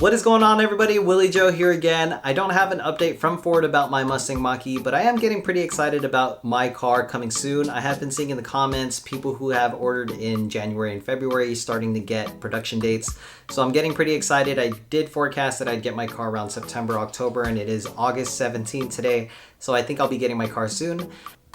What is going on, everybody? Willie Joe here again. I don't have an update from Ford about my Mustang Mach E, but I am getting pretty excited about my car coming soon. I have been seeing in the comments people who have ordered in January and February starting to get production dates. So I'm getting pretty excited. I did forecast that I'd get my car around September, October, and it is August 17th today. So I think I'll be getting my car soon.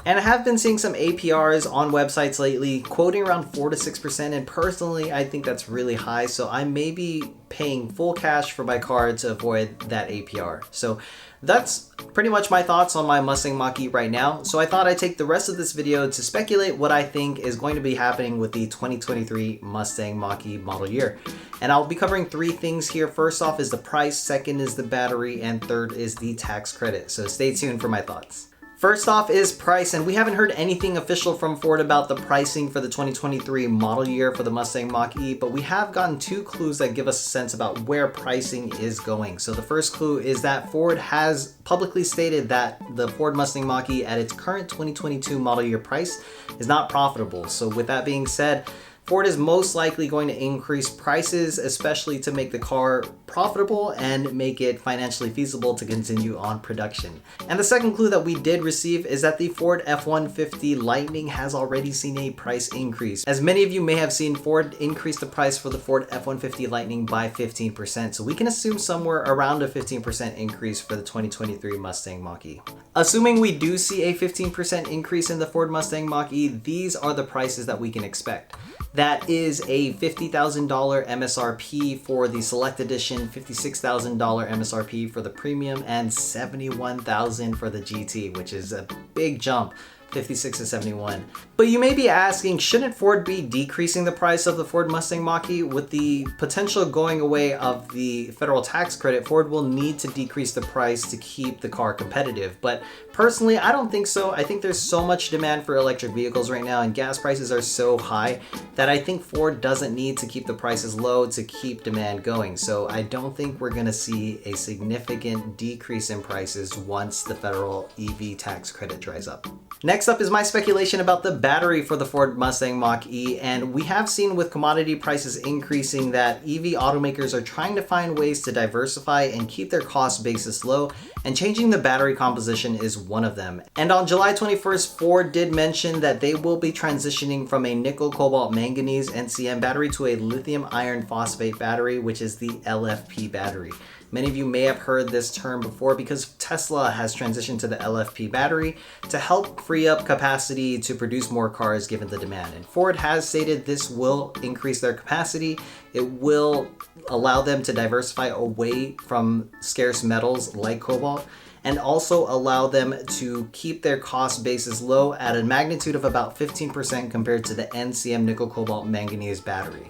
And I have been seeing some APRs on websites lately, quoting around 4 to 6%, and personally, I think that's really high, so I may be paying full cash for my car to avoid that APR. So that's pretty much my thoughts on my Mustang Mach E right now. So I thought I'd take the rest of this video to speculate what I think is going to be happening with the 2023 Mustang Mach E model year. And I'll be covering three things here. First off is the price, second is the battery, and third is the tax credit. So stay tuned for my thoughts. First off is price, and we haven't heard anything official from Ford about the pricing for the 2023 model year for the Mustang Mach E, but we have gotten two clues that give us a sense about where pricing is going. So the first clue is that Ford has publicly stated that the Ford Mustang Mach E at its current 2022 model year price is not profitable. So with that being said, Ford is most likely going to increase prices, especially to make the car profitable and make it financially feasible to continue on production. And the second clue that we did receive is that the Ford F-150 Lightning has already seen a price increase. As many of you may have seen, Ford increased the price for the Ford F-150 Lightning by 15%, so we can assume somewhere around a 15% increase for the 2023 Mustang Mach E. Assuming we do see a 15% increase in the Ford Mustang Mach E, these are the prices that we can expect. That is a $50,000 MSRP for the Select Edition, $56,000 MSRP for the Premium, and $71,000 for the GT, which is a big jump. 56 to 71. But you may be asking, shouldn't Ford be decreasing the price of the Ford Mustang Mach E? With the potential going away of the federal tax credit, Ford will need to decrease the price to keep the car competitive. But personally, I don't think so. I think there's so much demand for electric vehicles right now, and gas prices are so high that I think Ford doesn't need to keep the prices low to keep demand going. So I don't think we're going to see a significant decrease in prices once the federal EV tax credit dries up. Next up is my speculation about the battery for the Ford Mustang Mach E, and we have seen with commodity prices increasing that EV automakers are trying to find ways to diversify and keep their cost basis low, and changing the battery composition is one of them. And on July 21st, Ford did mention that they will be transitioning from a nickel cobalt manganese NCM battery to a lithium iron phosphate battery, which is the LFP battery. Many of you may have heard this term before because Tesla has transitioned to the LFP battery to help free up capacity to produce more cars given the demand. And Ford has stated this will increase their capacity. It will allow them to diversify away from scarce metals like cobalt, and also allow them to keep their cost basis low at a magnitude of about 15% compared to the NCM nickel cobalt manganese battery.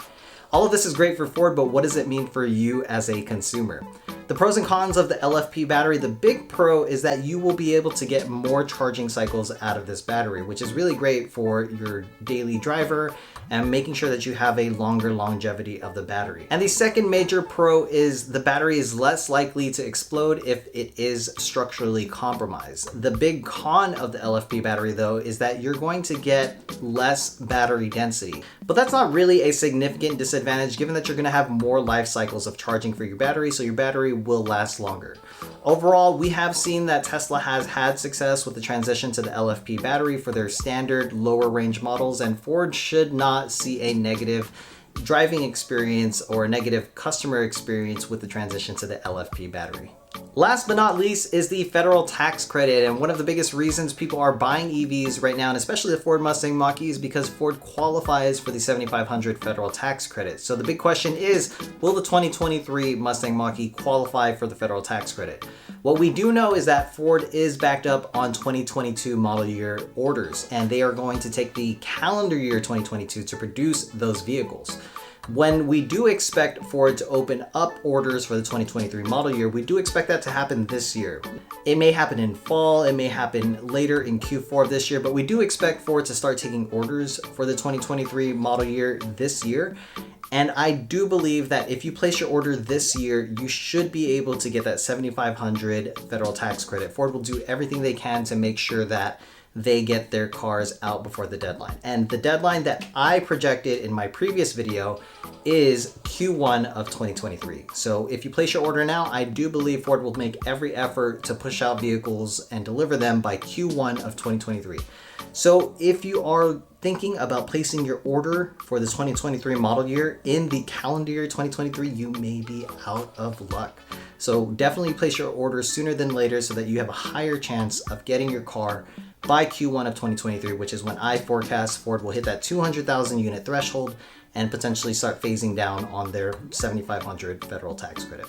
All of this is great for Ford, but what does it mean for you as a consumer? The pros and cons of the LFP battery: the big pro is that you will be able to get more charging cycles out of this battery, which is really great for your daily driver and making sure that you have a longer longevity of the battery. And the second major pro is the battery is less likely to explode if it is structurally compromised. The big con of the LFP battery, though, is that you're going to get less battery density. But that's not really a significant disadvantage given that you're going to have more life cycles of charging for your battery, so your battery will last longer. Overall, we have seen that Tesla has had success with the transition to the LFP battery for their standard lower range models, and Ford should not see a negative driving experience or a negative customer experience with the transition to the LFP battery. Last but not least is the federal tax credit, and one of the biggest reasons people are buying EVs right now, and especially the Ford Mustang Mach E, is because Ford qualifies for the $7,500 federal tax credit. So the big question is, will the 2023 Mustang Mach E qualify for the federal tax credit? What we do know is that Ford is backed up on 2022 model year orders, and they are going to take the calendar year 2022 to produce those vehicles. When we do expect Ford to open up orders for the 2023 model year, we do expect that to happen this year. It may happen in fall, it may happen later in Q4 of this year, but we do expect Ford to start taking orders for the 2023 model year this year. And I do believe that if you place your order this year, you should be able to get that $7,500 federal tax credit. Ford will do everything they can to make sure that they get their cars out before the deadline. And the deadline that I projected in my previous video is Q1 of 2023. So if you place your order now, I do believe Ford will make every effort to push out vehicles and deliver them by Q1 of 2023. So if you are thinking about placing your order for the 2023 model year in the calendar year 2023, you may be out of luck. So definitely place your order sooner than later so that you have a higher chance of getting your car by Q1 of 2023, which is when I forecast Ford will hit that 200,000 unit threshold and potentially start phasing down on their $7,500 federal tax credit.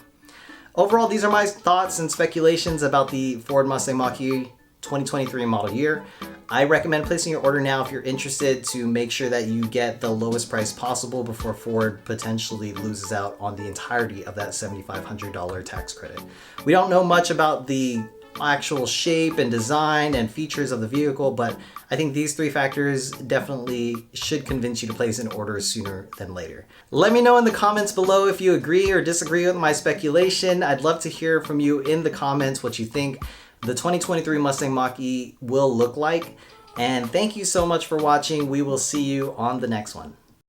Overall, these are my thoughts and speculations about the Ford Mustang Mach E 2023 model year. I recommend placing your order now if you're interested, to make sure that you get the lowest price possible before Ford potentially loses out on the entirety of that $7,500 tax credit. We don't know much about the actual shape and design and features of the vehicle, but I think these three factors definitely should convince you to place an order sooner than later. Let me know in the comments below if you agree or disagree with my speculation. I'd love to hear from you in the comments what you think the 2023 Mustang Mach E will look like. And thank you so much for watching. We will see you on the next one.